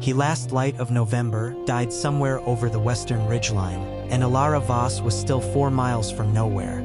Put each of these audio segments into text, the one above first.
He last light of November died somewhere over the western ridgeline, and Elara Voss was still 4 miles from nowhere.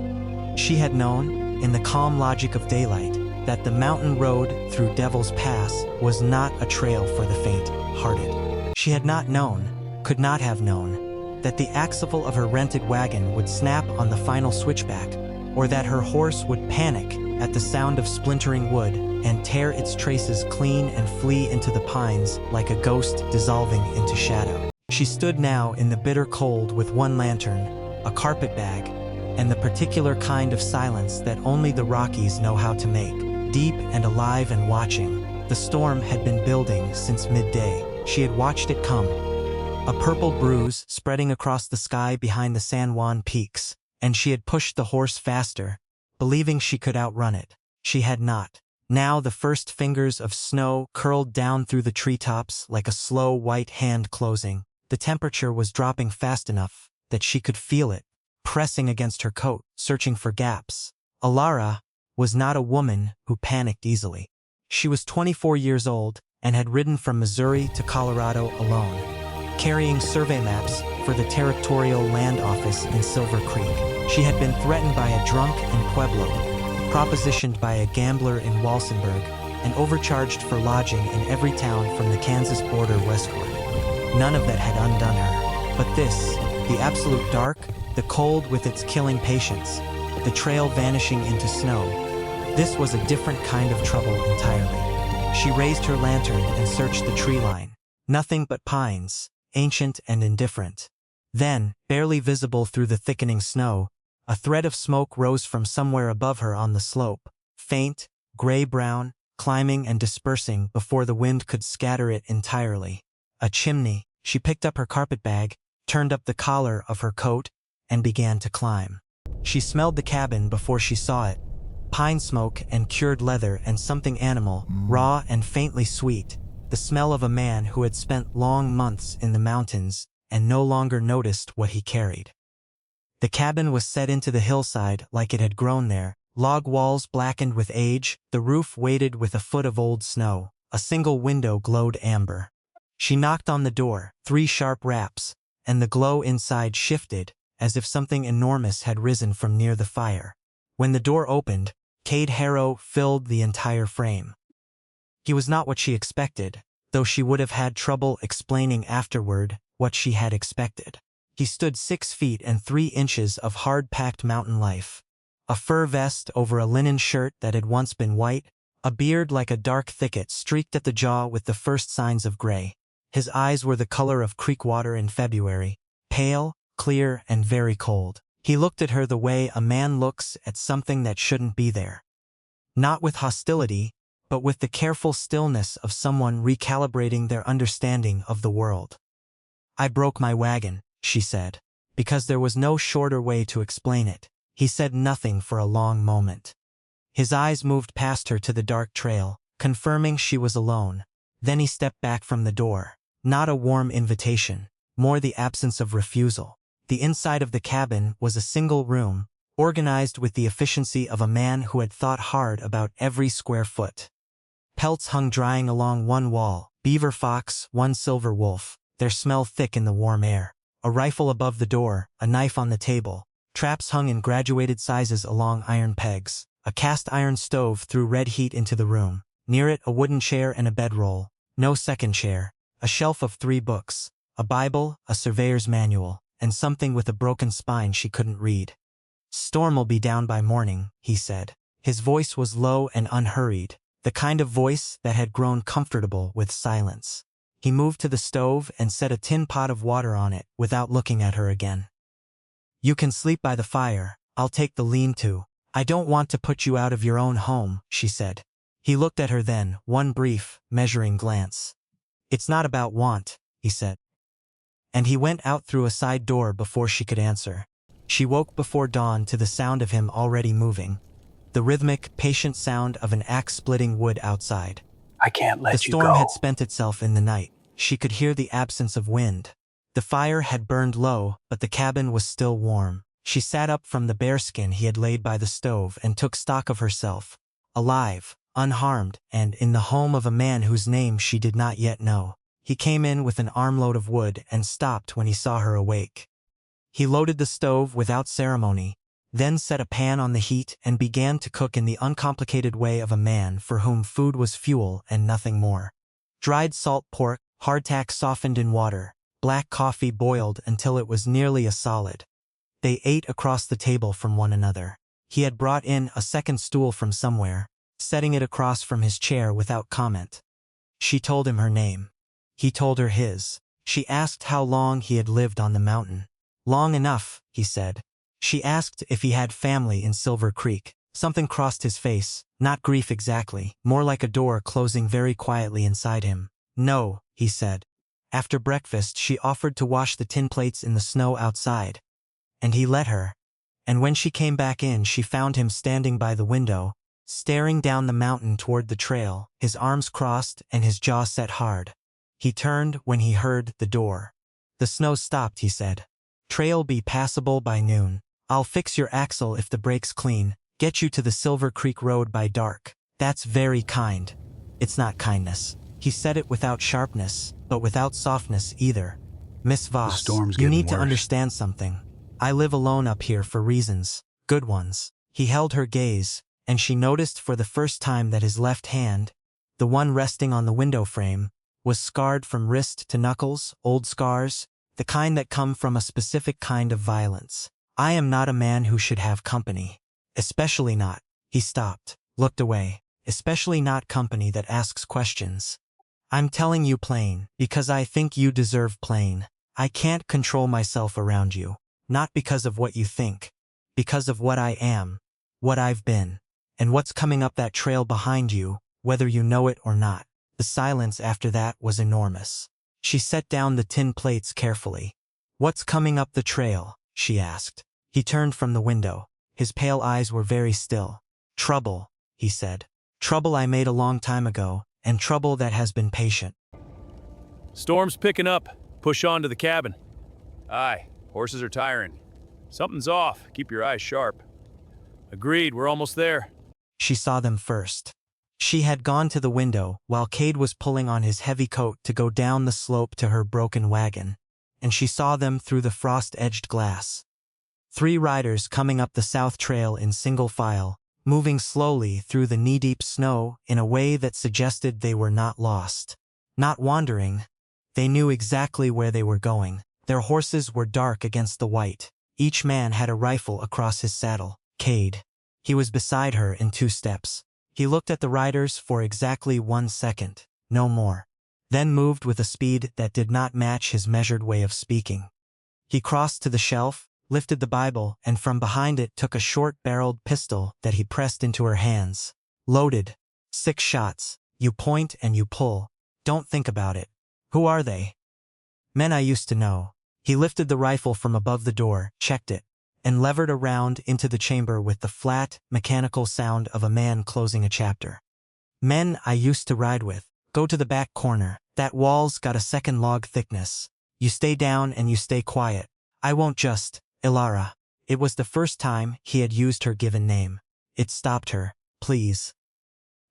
She had known, in the calm logic of daylight, that the mountain road through Devil's Pass was not a trail for the faint-hearted. She had not known, could not have known, that the axle of her rented wagon would snap on the final switchback, or that her horse would panic at the sound of splintering wood and tear its traces clean and flee into the pines like a ghost dissolving into shadow. She stood now in the bitter cold with one lantern, a carpetbag, and the particular kind of silence that only the Rockies know how to make, deep and alive and watching. The storm had been building since midday. She had watched it come, a purple bruise spreading across the sky behind the San Juan peaks, and she had pushed the horse faster, believing she could outrun it. She had not. Now the first fingers of snow curled down through the treetops like a slow white hand closing. The temperature was dropping fast enough that she could feel it, pressing against her coat, searching for gaps. Elara was not a woman who panicked easily. She was 24 years old and had ridden from Missouri to Colorado alone, carrying survey maps for the Territorial Land Office in Silver Creek. She had been threatened by a drunk in Pueblo, propositioned by a gambler in Walsenburg, and overcharged for lodging in every town from the Kansas border westward. None of that had undone her. But this, the absolute dark, the cold with its killing patience, the trail vanishing into snow, this was a different kind of trouble entirely. She raised her lantern and searched the tree line. Nothing but pines, ancient and indifferent. Then, barely visible through the thickening snow, a thread of smoke rose from somewhere above her on the slope, faint, gray-brown, climbing and dispersing before the wind could scatter it entirely. A chimney. She picked up her carpetbag, turned up the collar of her coat, and began to climb. She smelled the cabin before she saw it. Pine smoke and cured leather and something animal, raw and faintly sweet, the smell of a man who had spent long months in the mountains and no longer noticed what he carried. The cabin was set into the hillside like it had grown there, log walls blackened with age, the roof weighted with a foot of old snow. A single window glowed amber. She knocked on the door, 3 sharp raps, and the glow inside shifted, as if something enormous had risen from near the fire. When the door opened, Cade Harrow filled the entire frame. He was not what she expected, though she would have had trouble explaining afterward what she had expected. He stood 6 feet and 3 inches of hard-packed mountain life. A fur vest over a linen shirt that had once been white, a beard like a dark thicket streaked at the jaw with the first signs of gray. His eyes were the color of creek water in February, pale, clear, and very cold. He looked at her the way a man looks at something that shouldn't be there. Not with hostility, but with the careful stillness of someone recalibrating their understanding of the world. "I broke my wagon," she said, because there was no shorter way to explain it. He said nothing for a long moment. His eyes moved past her to the dark trail, confirming she was alone. Then he stepped back from the door. Not a warm invitation, more the absence of refusal. The inside of the cabin was a single room, organized with the efficiency of a man who had thought hard about every square foot. Pelts hung drying along one wall, beaver fox, one silver wolf, their smell thick in the warm air. A rifle above the door, a knife on the table. Traps hung in graduated sizes along iron pegs. A cast iron stove threw red heat into the room. Near it a wooden chair and a bedroll. No second chair. A shelf of 3 books. A Bible, a surveyor's manual, and something with a broken spine she couldn't read. "Storm will be down by morning," he said. His voice was low and unhurried, the kind of voice that had grown comfortable with silence. He moved to the stove and set a tin pot of water on it without looking at her again. "You can sleep by the fire, I'll take the lean-to. I don't want to put you out of your own home," she said. He looked at her then, one brief, measuring glance. "It's not about want," he said. And he went out through a side door before she could answer. She woke before dawn to the sound of him already moving, the rhythmic, patient sound of an axe splitting wood outside. "I can't let you go." The storm had spent itself in the night. She could hear the absence of wind. The fire had burned low, but the cabin was still warm. She sat up from the bearskin he had laid by the stove and took stock of herself, alive, unharmed, and in the home of a man whose name she did not yet know. He came in with an armload of wood and stopped when he saw her awake. He loaded the stove without ceremony, then set a pan on the heat and began to cook in the uncomplicated way of a man for whom food was fuel and nothing more. Dried salt pork, hardtack softened in water, black coffee boiled until it was nearly a solid. They ate across the table from one another. He had brought in a second stool from somewhere, setting it across from his chair without comment. She told him her name. He told her his. She asked how long he had lived on the mountain. Long enough, he said. She asked if he had family in Silver Creek. Something crossed his face, not grief exactly, more like a door closing very quietly inside him. No, he said. After breakfast she offered to wash the tin plates in the snow outside. And he let her. And when she came back in she found him standing by the window, staring down the mountain toward the trail, his arms crossed and his jaw set hard. He turned when he heard the door. The snow stopped, he said. Trail be passable by noon. I'll fix your axle if the brake's clean, get you to the Silver Creek Road by dark. That's very kind. It's not kindness. He said it without sharpness, but without softness either. Miss Voss, you need to understand something. I live alone up here for reasons, good ones. He held her gaze, and she noticed for the first time that his left hand, the one resting on the window frame, was scarred from wrist to knuckles, old scars, the kind that come from a specific kind of violence. I am not a man who should have company. Especially not. He stopped, looked away. Especially not company that asks questions. I'm telling you plain, because I think you deserve plain. I can't control myself around you. Not because of what you think. Because of what I am. What I've been. And what's coming up that trail behind you, whether you know it or not. The silence after that was enormous. She set down the tin plates carefully. What's coming up the trail? She asked. He turned from the window. His pale eyes were very still. Trouble, he said. Trouble I made a long time ago, and trouble that has been patient. Storm's picking up. Push on to the cabin. Aye, horses are tiring. Something's off. Keep your eyes sharp. Agreed, we're almost there. She saw them first. She had gone to the window while Cade was pulling on his heavy coat to go down the slope to her broken wagon, and she saw them through the frost-edged glass. 3 riders coming up the south trail in single file, moving slowly through the knee-deep snow in a way that suggested they were not lost. Not wandering. They knew exactly where they were going. Their horses were dark against the white. Each man had a rifle across his saddle. Cade. He was beside her in 2 steps. He looked at the riders for exactly 1 second, no more. Then moved with a speed that did not match his measured way of speaking. He crossed to the shelf, lifted the Bible, and from behind it took a short-barreled pistol that he pressed into her hands. Loaded. 6 shots. You point and you pull. Don't think about it. Who are they? Men I used to know. He lifted the rifle from above the door, checked it, and levered around into the chamber with the flat, mechanical sound of a man closing a chapter. Men I used to ride with. Go to the back corner. That wall's got a 2nd log thickness. You stay down and you stay quiet. I won't just... Elara. It was the first time he had used her given name. It stopped her. Please.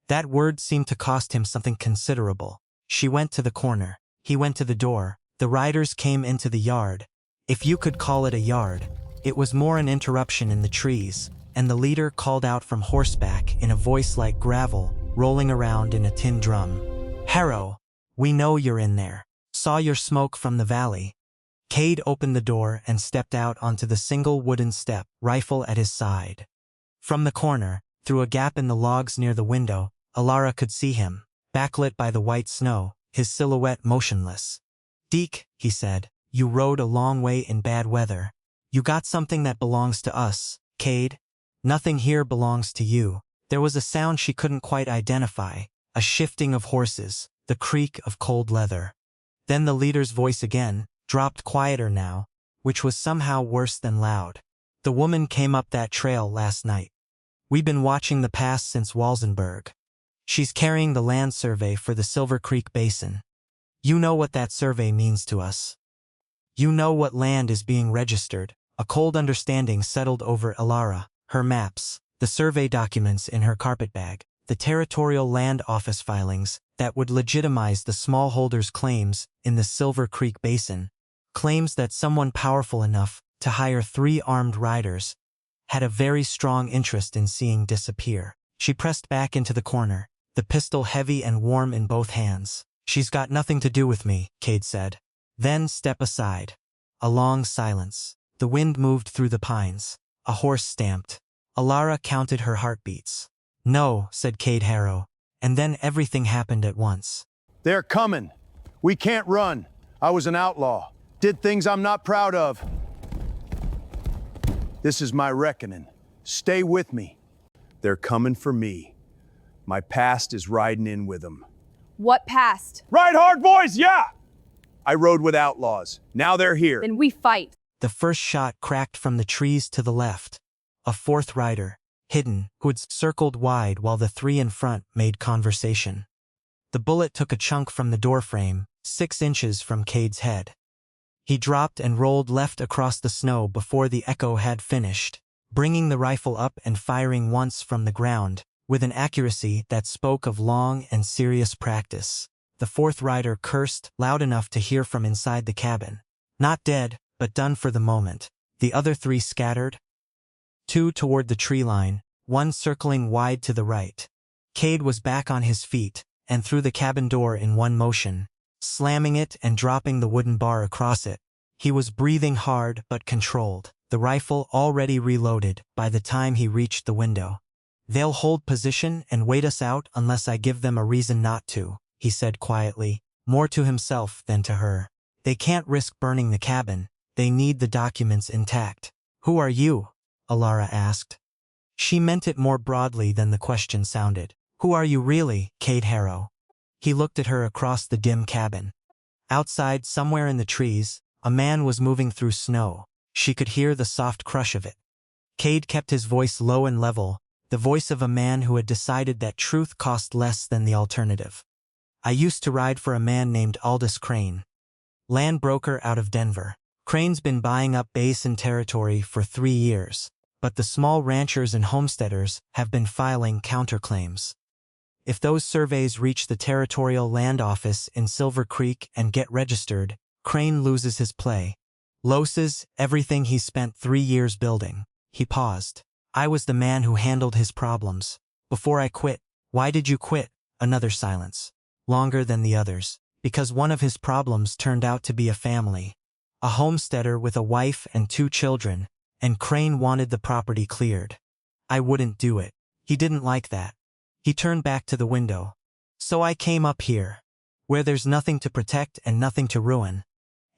That word seemed to cost him something considerable. She went to the corner. He went to the door. The riders came into the yard. If you could call it a yard. It was more an interruption in the trees, and the leader called out from horseback in a voice like gravel, rolling around in a tin drum. Harrow, we know you're in there. Saw your smoke from the valley. Cade opened the door and stepped out onto the single wooden step, rifle at his side. From the corner, through a gap in the logs near the window, Elara could see him, backlit by the white snow, his silhouette motionless. Deke, he said, you rode a long way in bad weather. You got something that belongs to us, Cade. Nothing here belongs to you. There was a sound she couldn't quite identify, a shifting of horses, the creak of cold leather. Then the leader's voice again, dropped quieter now, which was somehow worse than loud. The woman came up that trail last night. We've been watching the pass since Walsenburg. She's carrying the land survey for the Silver Creek Basin. You know what that survey means to us. You know what land is being registered. A cold understanding settled over Elara, her maps, the survey documents in her carpetbag, the territorial land office filings, that would legitimize the smallholders' claims in the Silver Creek Basin, claims that someone powerful enough to hire 3 armed riders had a very strong interest in seeing disappear. She pressed back into the corner, the pistol heavy and warm in both hands. "She's got nothing to do with me," Cade said. "Then step aside." A long silence. The wind moved through the pines. A horse stamped. Elara counted her heartbeats. "No," said Cade Harrow, and then everything happened at once. "They're coming. We can't run. I was an outlaw. Did things I'm not proud of. This is my reckoning. Stay with me. They're coming for me. My past is riding in with them." What past? Ride hard, boys, yeah! I rode with outlaws. Now they're here. Then we fight. The first shot cracked from the trees to the left. A 4th rider, hidden, who had circled wide while the 3 in front made conversation. The bullet took a chunk from the doorframe, 6 inches from Cade's head. He dropped and rolled left across the snow before the echo had finished, bringing the rifle up and firing once from the ground, with an accuracy that spoke of long and serious practice. The 4th rider cursed loud enough to hear from inside the cabin. Not dead, but done for the moment. The other 3 scattered, 2 toward the tree line, 1 circling wide to the right. Cade was back on his feet and through the cabin door in one motion, slamming it and dropping the wooden bar across it. He was breathing hard but controlled, the rifle already reloaded by the time he reached the window. "They'll hold position and wait us out unless I give them a reason not to," he said quietly, more to himself than to her. "They can't risk burning the cabin. They need the documents intact." "Who are you?" Elara asked. She meant it more broadly than the question sounded. "Who are you really, Cade Harrow?" He looked at her across the dim cabin. Outside, somewhere in the trees, a man was moving through snow. She could hear the soft crush of it. Cade kept his voice low and level, the voice of a man who had decided that truth cost less than the alternative. "I used to ride for a man named Aldous Crane, land broker out of Denver. Crane's been buying up basin territory for 3 years, but the small ranchers and homesteaders have been filing counterclaims. If those surveys reach the Territorial Land Office in Silver Creek and get registered, Crane loses his play. Loses everything he spent 3 years building." He paused. "I was the man who handled his problems. Before I quit." "Why did you quit?" Another silence. "Longer than the others. Because one of his problems turned out to be a family. A homesteader with a wife and 2 children, and Crane wanted the property cleared. I wouldn't do it. He didn't like that." He turned back to the window. "So I came up here, where there's nothing to protect and nothing to ruin.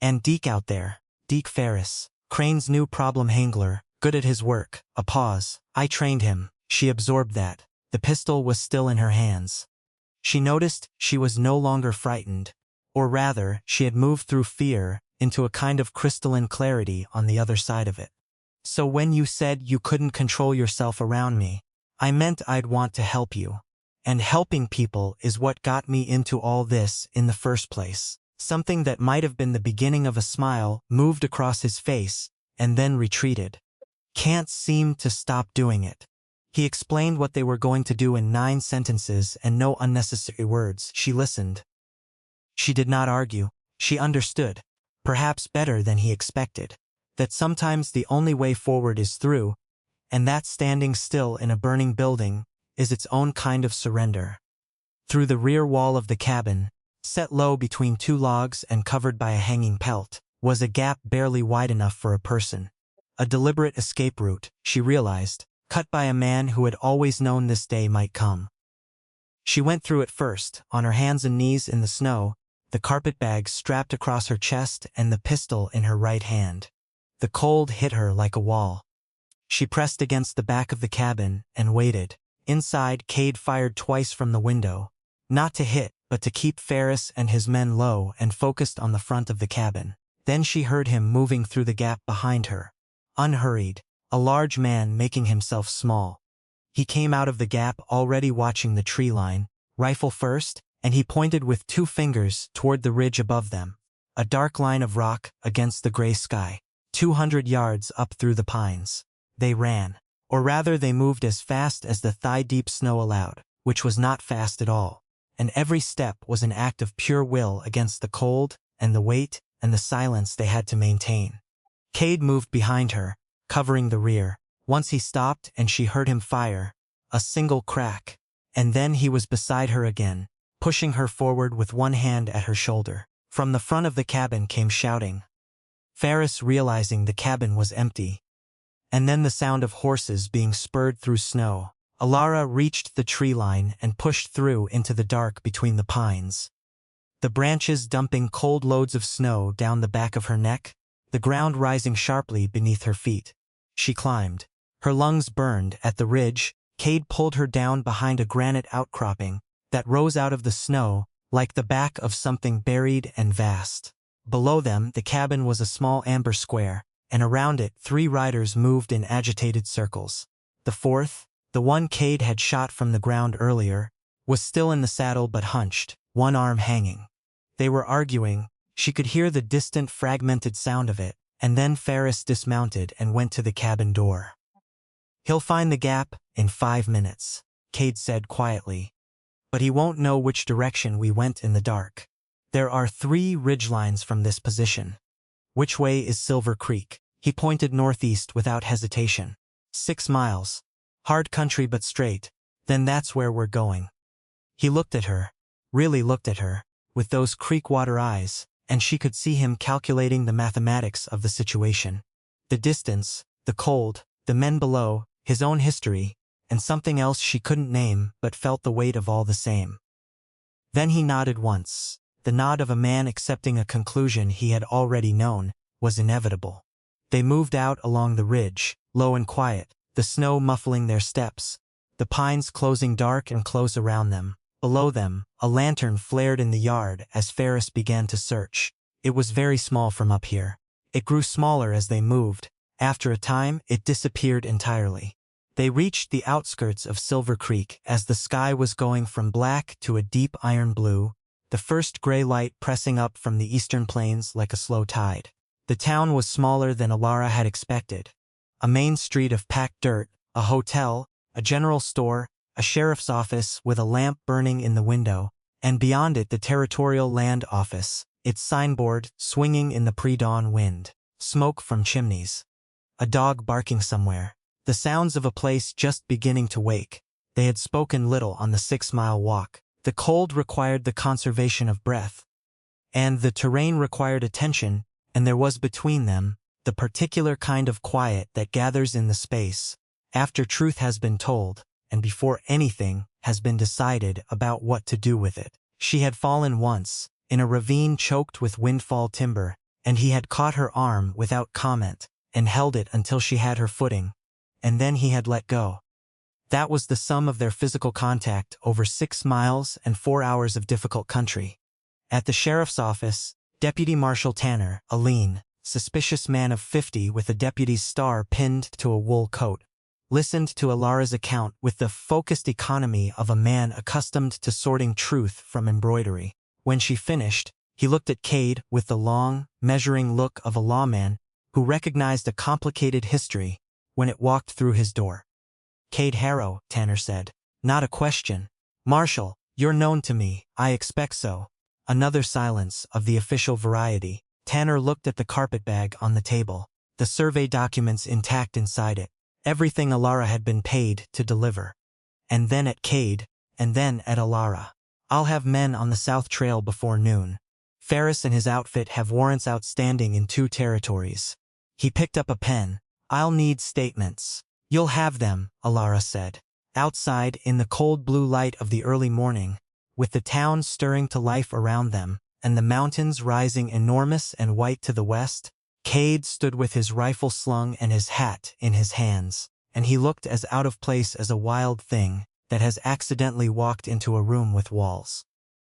And Deke out there, Deke Ferris, Crane's new problem handler, good at his work." A pause. "I trained him." She absorbed that. The pistol was still in her hands. She noticed she was no longer frightened, or rather, she had moved through fear into a kind of crystalline clarity on the other side of it. "So when you said you couldn't control yourself around me, I meant I'd want to help you. And helping people is what got me into all this in the first place." Something that might have been the beginning of a smile moved across his face and then retreated. "Can't seem to stop doing it." He explained what they were going to do in 9 sentences and no unnecessary words. She listened. She did not argue. She understood, perhaps better than he expected, that sometimes the only way forward is through, and that standing still in a burning building is its own kind of surrender. Through the rear wall of the cabin, set low between 2 logs and covered by a hanging pelt, was a gap barely wide enough for a person. A deliberate escape route, she realized, cut by a man who had always known this day might come. She went through it first, on her hands and knees in the snow, the carpet bag strapped across her chest and the pistol in her right hand. The cold hit her like a wall. She pressed against the back of the cabin and waited. Inside, Cade fired twice from the window, not to hit, but to keep Ferris and his men low and focused on the front of the cabin. Then she heard him moving through the gap behind her. Unhurried, a large man making himself small. He came out of the gap already watching the tree line, rifle first, and he pointed with 2 fingers toward the ridge above them. A dark line of rock against the gray sky, 200 yards up through the pines. They ran. Or rather they moved as fast as the thigh-deep snow allowed, which was not fast at all. and every step was an act of pure will against the cold and the weight and the silence they had to maintain. Cade moved behind her, covering the rear. Once he stopped and she heard him fire, a single crack, and then he was beside her again, pushing her forward with one hand at her shoulder. From the front of the cabin came shouting. Ferris realizing the cabin was empty. And then the sound of horses being spurred through snow. Elara reached the tree line and pushed through into the dark between the pines. The branches dumping cold loads of snow down the back of her neck, the ground rising sharply beneath her feet. She climbed. Her lungs burned. At the ridge, Cade pulled her down behind a granite outcropping that rose out of the snow like the back of something buried and vast. Below them, the cabin was a small amber square, and around it 3 riders moved in agitated circles. The fourth, the one Cade had shot from the ground earlier, was still in the saddle but hunched, one arm hanging. They were arguing. She could hear the distant fragmented sound of it, and then Ferris dismounted and went to the cabin door. "He'll find the gap in 5 minutes," Cade said quietly. "But he won't know which direction we went in the dark. There are 3 ridgelines from this position. Which way is Silver Creek?" He pointed northeast without hesitation. 6 miles. Hard country but straight. Then that's where we're going." He looked at her, really looked at her, with those creek water eyes, and she could see him calculating the mathematics of the situation. The distance, the cold, the men below, his own history, and something else she couldn't name but felt the weight of all the same. Then he nodded once. The nod of a man accepting a conclusion he had already known was inevitable. They moved out along the ridge, low and quiet, the snow muffling their steps, the pines closing dark and close around them. Below them, a lantern flared in the yard as Ferris began to search. It was very small from up here. It grew smaller as they moved. After a time, it disappeared entirely. They reached the outskirts of Silver Creek as the sky was going from black to a deep iron blue, the first gray light pressing up from the eastern plains like a slow tide. The town was smaller than Elara had expected. A main street of packed dirt, a hotel, a general store, a sheriff's office with a lamp burning in the window, and beyond it the territorial land office, its signboard swinging in the pre-dawn wind. Smoke from chimneys. A dog barking somewhere. The sounds of a place just beginning to wake. They had spoken little on the 6-mile walk. The cold required the conservation of breath. And the terrain required attention, and there was between them the particular kind of quiet that gathers in the space, after truth has been told, and before anything has been decided about what to do with it. She had fallen once, in a ravine choked with windfall timber, and he had caught her arm without comment, and held it until she had her footing, and then he had let go. That was the sum of their physical contact over 6 miles and 4 hours of difficult country. At the sheriff's office, Deputy Marshal Tanner, a lean, suspicious man of 50 with a deputy's star pinned to a wool coat, listened to Elara's account with the focused economy of a man accustomed to sorting truth from embroidery. When she finished, he looked at Cade with the long, measuring look of a lawman who recognized a complicated history when it walked through his door. "Cade Harrow," Tanner said. "Not a question. Marshal, you're known to me, I expect so." Another silence of the official variety. Tanner looked at the carpetbag on the table, the survey documents intact inside it. Everything Elara had been paid to deliver. And then at Cade, and then at Elara. "I'll have men on the South Trail before noon. Ferris and his outfit have warrants outstanding in 2 territories." He picked up a pen. "I'll need statements." "You'll have them," Elara said. Outside, in the cold blue light of the early morning, with the town stirring to life around them, and the mountains rising enormous and white to the west, Cade stood with his rifle slung and his hat in his hands, and he looked as out of place as a wild thing that has accidentally walked into a room with walls.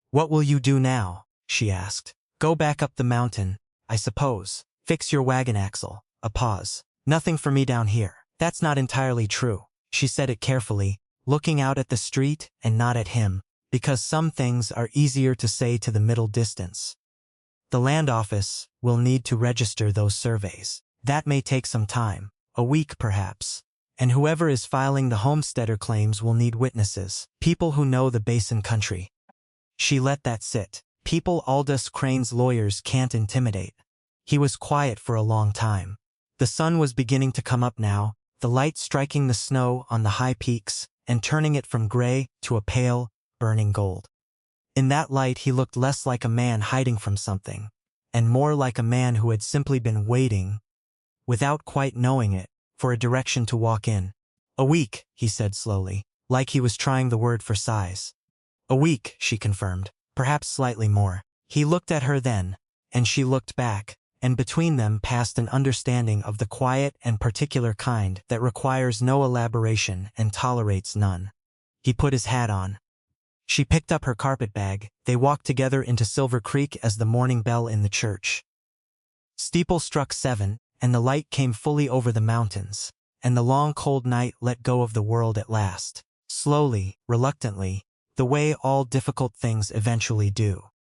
"What will you do now?" she asked. "Go back up the mountain, I suppose. Fix your wagon axle." A pause. "Nothing for me down here." "That's not entirely true." She said it carefully, looking out at the street and not at him, because some things are easier to say to the middle distance. "The land office will need to register those surveys. That may take some time, a week perhaps. And whoever is filing the homesteader claims will need witnesses, people who know the basin country." She let that sit. People Aldous Crane's lawyers can't intimidate. He was quiet for a long time. The sun was beginning to come up now, the light striking the snow on the high peaks and turning it from gray to a pale, burning gold. In that light he looked less like a man hiding from something, and more like a man who had simply been waiting, without quite knowing it, for a direction to walk in. "A week," he said slowly, like he was trying the word for size. "A week," she confirmed, "perhaps slightly more." He looked at her then, and she looked back, and between them passed an understanding of the quiet and particular kind that requires no elaboration and tolerates none. He put his hat on. She picked up her carpetbag. They walked together into Silver Creek as the morning bell in the church steeple struck 7, and the light came fully over the mountains, and the long cold night let go of the world at last. Slowly, reluctantly, the way all difficult things eventually do.